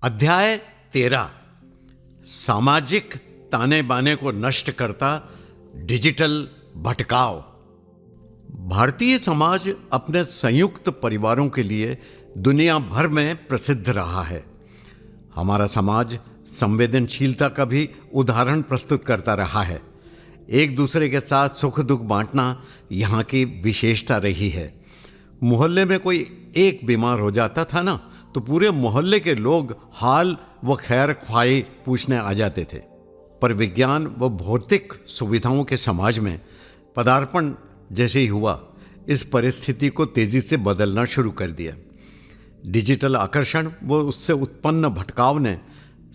अध्याय 13 सामाजिक ताने बाने को नष्ट करता डिजिटल भटकाव। भारतीय समाज अपने संयुक्त परिवारों के लिए दुनिया भर में प्रसिद्ध रहा है। हमारा समाज संवेदनशीलता का भी उदाहरण प्रस्तुत करता रहा है। एक दूसरे के साथ सुख दुख बांटना यहाँ की विशेषता रही है। मोहल्ले में कोई एक बीमार हो जाता था ना, तो पूरे मोहल्ले के लोग हाल व खैर ख्वाही पूछने आ जाते थे। पर विज्ञान व भौतिक सुविधाओं के समाज में पदार्पण जैसे ही हुआ, इस परिस्थिति को तेजी से बदलना शुरू कर दिया। डिजिटल आकर्षण व उससे उत्पन्न भटकाव ने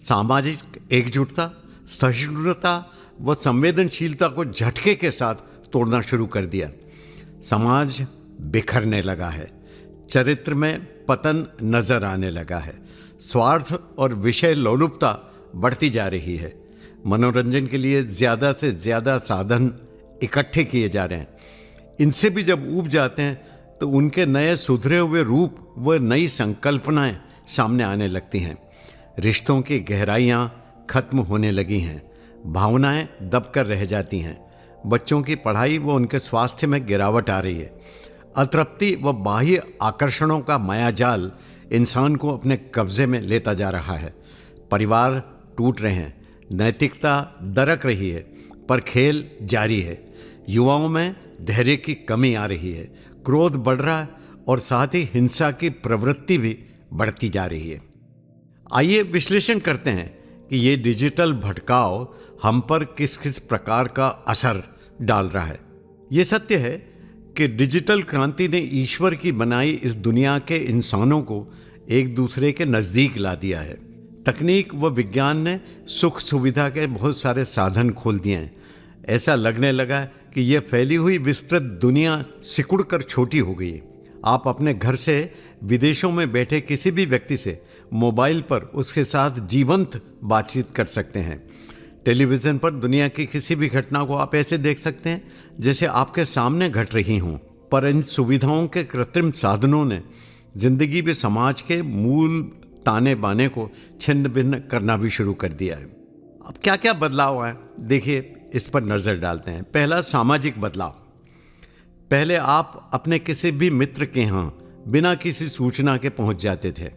सामाजिक एकजुटता, सहिष्णुता व संवेदनशीलता को झटके के साथ तोड़ना शुरू कर दिया। समाज बिखरने लगा है, चरित्र में पतन नजर आने लगा है, स्वार्थ और विषय लोलुपता बढ़ती जा रही है। मनोरंजन के लिए ज़्यादा से ज़्यादा साधन इकट्ठे किए जा रहे हैं। इनसे भी जब ऊब जाते हैं तो उनके नए सुधरे हुए रूप व नई संकल्पनाएं सामने आने लगती हैं। रिश्तों की गहराइयाँ खत्म होने लगी हैं, भावनाएं दबकर रह जाती हैं। बच्चों की पढ़ाई व उनके स्वास्थ्य में गिरावट आ रही है। अतृप्ति व बाह्य आकर्षणों का मायाजाल इंसान को अपने कब्जे में लेता जा रहा है। परिवार टूट रहे हैं, नैतिकता दरक रही है, पर खेल जारी है। युवाओं में धैर्य की कमी आ रही है, क्रोध बढ़ रहा है और साथ ही हिंसा की प्रवृत्ति भी बढ़ती जा रही है। आइए विश्लेषण करते हैं कि ये डिजिटल भटकाव हम पर किस किस प्रकार का असर डाल रहा है। ये सत्य है कि डिजिटल क्रांति ने ईश्वर की बनाई इस दुनिया के इंसानों को एक दूसरे के नज़दीक ला दिया है। तकनीक व विज्ञान ने सुख सुविधा के बहुत सारे साधन खोल दिए हैं। ऐसा लगने लगा कि यह फैली हुई विस्तृत दुनिया सिकुड़ कर छोटी हो गई है। आप अपने घर से विदेशों में बैठे किसी भी व्यक्ति से मोबाइल पर उसके साथ जीवंत बातचीत कर सकते हैं। टेलीविज़न पर दुनिया की किसी भी घटना को आप ऐसे देख सकते हैं जैसे आपके सामने घट रही हों। पर इन सुविधाओं के कृत्रिम साधनों ने जिंदगी में समाज के मूल ताने बाने को छिन्न भिन्न करना भी शुरू कर दिया है। अब क्या क्या बदलाव आए, देखिए, इस पर नज़र डालते हैं। पहला, सामाजिक बदलाव। पहले आप अपने किसी भी मित्र के यहाँ बिना किसी सूचना के पहुँच जाते थे।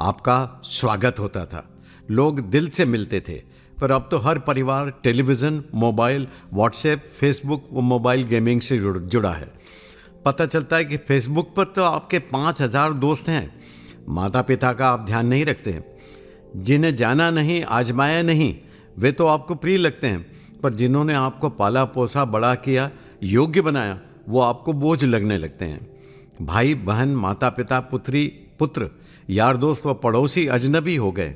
आपका स्वागत होता था, लोग दिल से मिलते थे। पर अब तो हर परिवार टेलीविज़न, मोबाइल, व्हाट्सएप, फेसबुक व मोबाइल गेमिंग से जुड़ा है। पता चलता है कि फेसबुक पर तो आपके 5000 दोस्त हैं। माता पिता का आप ध्यान नहीं रखते हैं। जिन्हें जाना नहीं, आजमाया नहीं, वे तो आपको प्रिय लगते हैं। पर जिन्होंने आपको पाला पोसा, बड़ा किया, योग्य बनाया, वो आपको बोझ लगने लगते हैं। भाई बहन, माता पिता, पुत्री पुत्र, यार दोस्त व पड़ोसी अजनबी हो गए।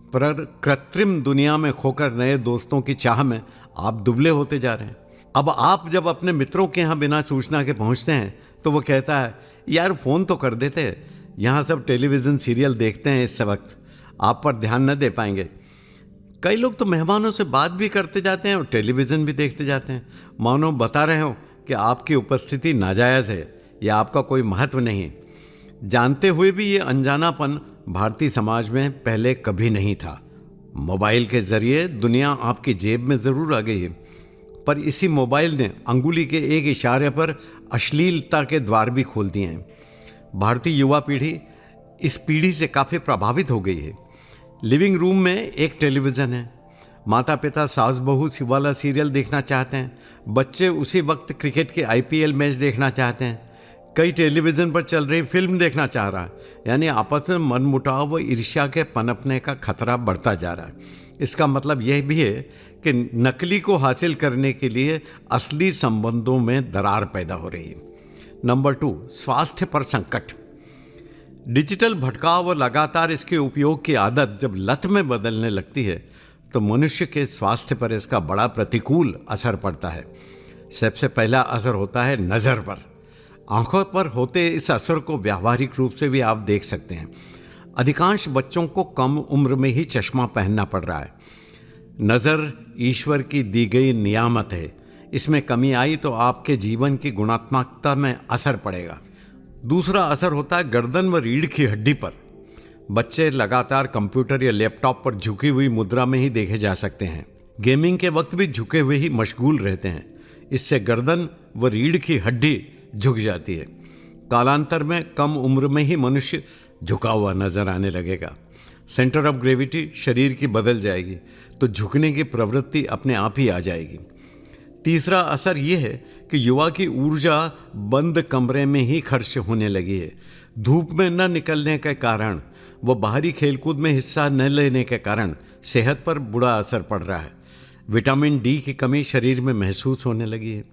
पर कृत्रिम दुनिया में खोकर नए दोस्तों की चाह में आप दुबले होते जा रहे हैं। अब आप जब अपने मित्रों के यहाँ बिना सूचना के पहुँचते हैं तो वो कहता है, यार फ़ोन तो कर देते, यहाँ सब टेलीविज़न सीरियल देखते हैं, इस वक्त आप पर ध्यान न दे पाएंगे। कई लोग तो मेहमानों से बात भी करते जाते हैं और टेलीविज़न भी देखते जाते हैं, मानो बता रहे हो कि आपकी उपस्थिति नाजायज़ है या आपका कोई महत्व नहीं है। जानते हुए भी ये अनजानापन भारतीय समाज में पहले कभी नहीं था। मोबाइल के ज़रिए दुनिया आपकी जेब में ज़रूर आ गई है, पर इसी मोबाइल ने अंगुली के एक इशारे पर अश्लीलता के द्वार भी खोल दिए हैं। भारतीय युवा पीढ़ी इस पीढ़ी से काफ़ी प्रभावित हो गई है। लिविंग रूम में एक टेलीविज़न है, माता पिता सास बहू वाला सीरियल देखना चाहते हैं, बच्चे उसी वक्त क्रिकेट के IPL मैच देखना चाहते हैं, कई टेलीविज़न पर चल रही फिल्म देखना चाह रहा है। यानी आपस में मनमुटाव व ईर्ष्या के पनपने का खतरा बढ़ता जा रहा है। इसका मतलब यह भी है कि नकली को हासिल करने के लिए असली संबंधों में दरार पैदा हो रही है। नंबर 2, स्वास्थ्य पर संकट। डिजिटल भटकाव और लगातार इसके उपयोग की आदत जब लत में बदलने लगती है तो मनुष्य के स्वास्थ्य पर इसका बड़ा प्रतिकूल असर पड़ता है। सबसे पहला असर होता है नज़र पर। आंखों पर होते इस असर को व्यावहारिक रूप से भी आप देख सकते हैं। अधिकांश बच्चों को कम उम्र में ही चश्मा पहनना पड़ रहा है। नज़र ईश्वर की दी गई नियामत है, इसमें कमी आई तो आपके जीवन की गुणात्मकता में असर पड़ेगा। दूसरा असर होता है गर्दन व रीढ़ की हड्डी पर। बच्चे लगातार कंप्यूटर या लैपटॉप पर झुकी हुई मुद्रा में ही देखे जा सकते हैं। गेमिंग के वक्त भी झुके हुए ही मशगूल रहते हैं। इससे गर्दन व रीढ़ की हड्डी झुक जाती है। कालांतर में कम उम्र में ही मनुष्य झुका हुआ नजर आने लगेगा। सेंटर ऑफ ग्रेविटी शरीर की बदल जाएगी तो झुकने की प्रवृत्ति अपने आप ही आ जाएगी। तीसरा असर यह है कि युवा की ऊर्जा बंद कमरे में ही खर्च होने लगी है। धूप में न निकलने के कारण व बाहरी खेलकूद में हिस्सा न लेने के कारण सेहत पर बुरा असर पड़ रहा है। विटामिन डी की कमी शरीर में महसूस होने लगी है।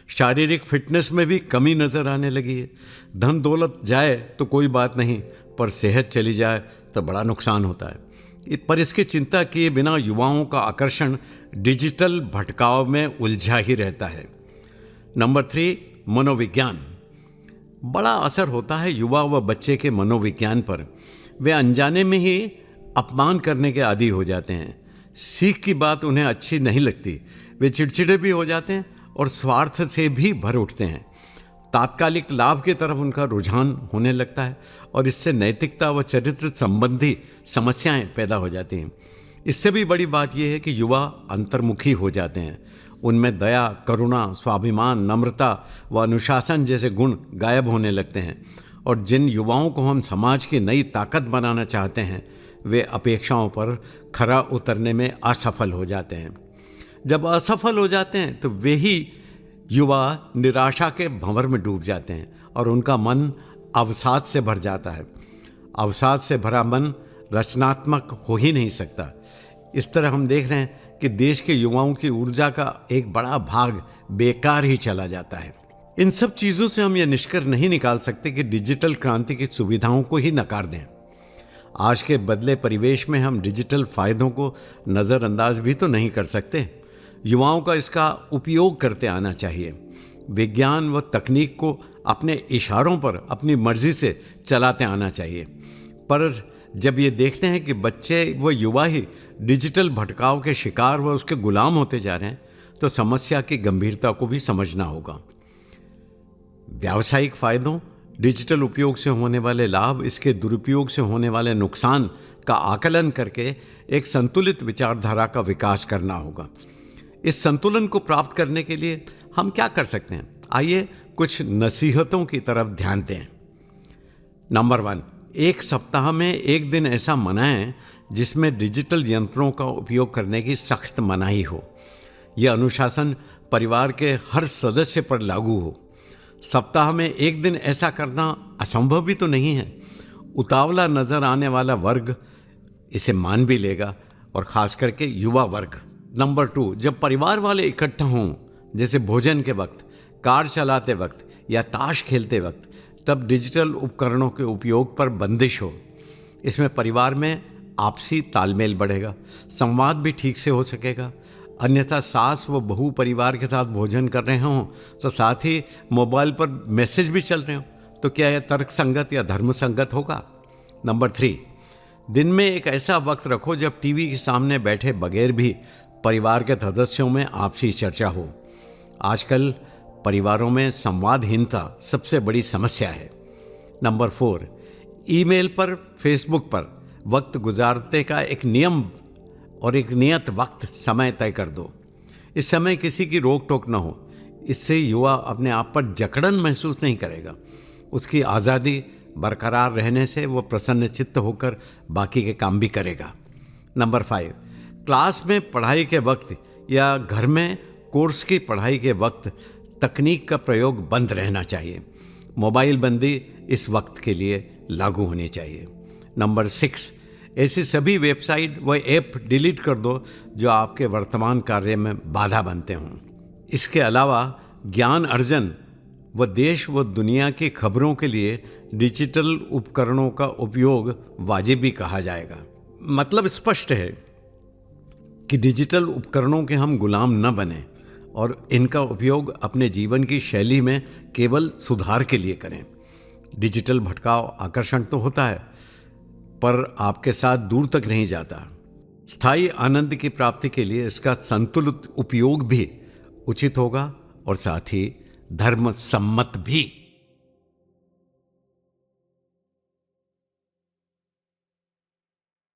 शारीरिक फिटनेस में भी कमी नजर आने लगी है। धन दौलत जाए तो कोई बात नहीं, पर सेहत चली जाए तो बड़ा नुकसान होता है। पर इसकी चिंता किए बिना युवाओं का आकर्षण डिजिटल भटकाव में उलझा ही रहता है। नंबर 3, मनोविज्ञान। बड़ा असर होता है युवा व बच्चे के मनोविज्ञान पर। वे अनजाने में ही अपमान करने के आदी हो जाते हैं। सीख की बात उन्हें अच्छी नहीं लगती। वे चिड़चिड़े भी हो जाते हैं और स्वार्थ से भी भर उठते हैं। तात्कालिक लाभ की तरफ उनका रुझान होने लगता है और इससे नैतिकता व चरित्र संबंधी समस्याएं पैदा हो जाती हैं। इससे भी बड़ी बात यह है कि युवा अंतर्मुखी हो जाते हैं। उनमें दया, करुणा, स्वाभिमान, नम्रता व अनुशासन जैसे गुण गायब होने लगते हैं और जिन युवाओं को हम समाज की नई ताकत बनाना चाहते हैं वे अपेक्षाओं पर खरा उतरने में असफल हो जाते हैं। जब असफल हो जाते हैं तो वे ही युवा निराशा के भंवर में डूब जाते हैं और उनका मन अवसाद से भर जाता है। अवसाद से भरा मन रचनात्मक हो ही नहीं सकता। इस तरह हम देख रहे हैं कि देश के युवाओं की ऊर्जा का एक बड़ा भाग बेकार ही चला जाता है। इन सब चीज़ों से हम यह निष्कर्ष नहीं निकाल सकते कि डिजिटल क्रांति की सुविधाओं को ही नकार दें। आज के बदले परिवेश में हम डिजिटल फायदों को नज़रअंदाज भी तो नहीं कर सकते। युवाओं का इसका उपयोग करते आना चाहिए। विज्ञान व तकनीक को अपने इशारों पर अपनी मर्जी से चलाते आना चाहिए। पर जब ये देखते हैं कि बच्चे व युवा ही डिजिटल भटकाव के शिकार व उसके गुलाम होते जा रहे हैं तो समस्या की गंभीरता को भी समझना होगा। व्यावसायिक फायदों, डिजिटल उपयोग से होने वाले लाभ, इसके दुरुपयोग से होने वाले नुकसान का आकलन करके एक संतुलित विचारधारा का विकास करना होगा। इस संतुलन को प्राप्त करने के लिए हम क्या कर सकते हैं? आइए कुछ नसीहतों की तरफ ध्यान दें। नंबर 1, एक सप्ताह में एक दिन ऐसा मनाएं जिसमें डिजिटल यंत्रों का उपयोग करने की सख्त मनाही हो। यह अनुशासन परिवार के हर सदस्य पर लागू हो। सप्ताह में एक दिन ऐसा करना असंभव भी तो नहीं है। उतावला नजर आने वाला वर्ग इसे मान भी लेगा और खास करके युवा वर्ग। नंबर 2, जब परिवार वाले इकट्ठा हों, जैसे भोजन के वक्त, कार चलाते वक्त या ताश खेलते वक्त, तब डिजिटल उपकरणों के उपयोग पर बंदिश हो। इसमें परिवार में आपसी तालमेल बढ़ेगा, संवाद भी ठीक से हो सकेगा। अन्यथा सास व बहू परिवार के साथ भोजन कर रहे हों तो साथ ही मोबाइल पर मैसेज भी चल रहे हों तो क्या यह तर्क संगत या धर्म संगत होगा? नंबर 3, दिन में एक ऐसा वक्त रखो जब टीवी के सामने बैठे बगैर भी परिवार के सदस्यों में आपसी चर्चा हो। आजकल परिवारों में संवादहीनता सबसे बड़ी समस्या है। नंबर 4, ईमेल पर, फेसबुक पर वक्त गुजारने का एक नियम और एक नियत वक्त समय तय कर दो। इस समय किसी की रोक टोक न हो। इससे युवा अपने आप पर जकड़न महसूस नहीं करेगा। उसकी आज़ादी बरकरार रहने से वो प्रसन्न चित्त होकर बाकी के काम भी करेगा। नंबर 5, क्लास में पढ़ाई के वक्त या घर में कोर्स की पढ़ाई के वक्त तकनीक का प्रयोग बंद रहना चाहिए। मोबाइल बंदी इस वक्त के लिए लागू होनी चाहिए। नंबर 6, ऐसी सभी वेबसाइट व ऐप डिलीट कर दो जो आपके वर्तमान कार्य में बाधा बनते हों। इसके अलावा ज्ञान अर्जन व देश व दुनिया की खबरों के लिए डिजिटल उपकरणों का उपयोग वाजिबी कहा जाएगा। मतलब स्पष्ट है कि डिजिटल उपकरणों के हम गुलाम न बने और इनका उपयोग अपने जीवन की शैली में केवल सुधार के लिए करें। डिजिटल भटकाव आकर्षण तो होता है पर आपके साथ दूर तक नहीं जाता। स्थायी आनंद की प्राप्ति के लिए इसका संतुलित उपयोग भी उचित होगा और साथ ही धर्म सम्मत भी।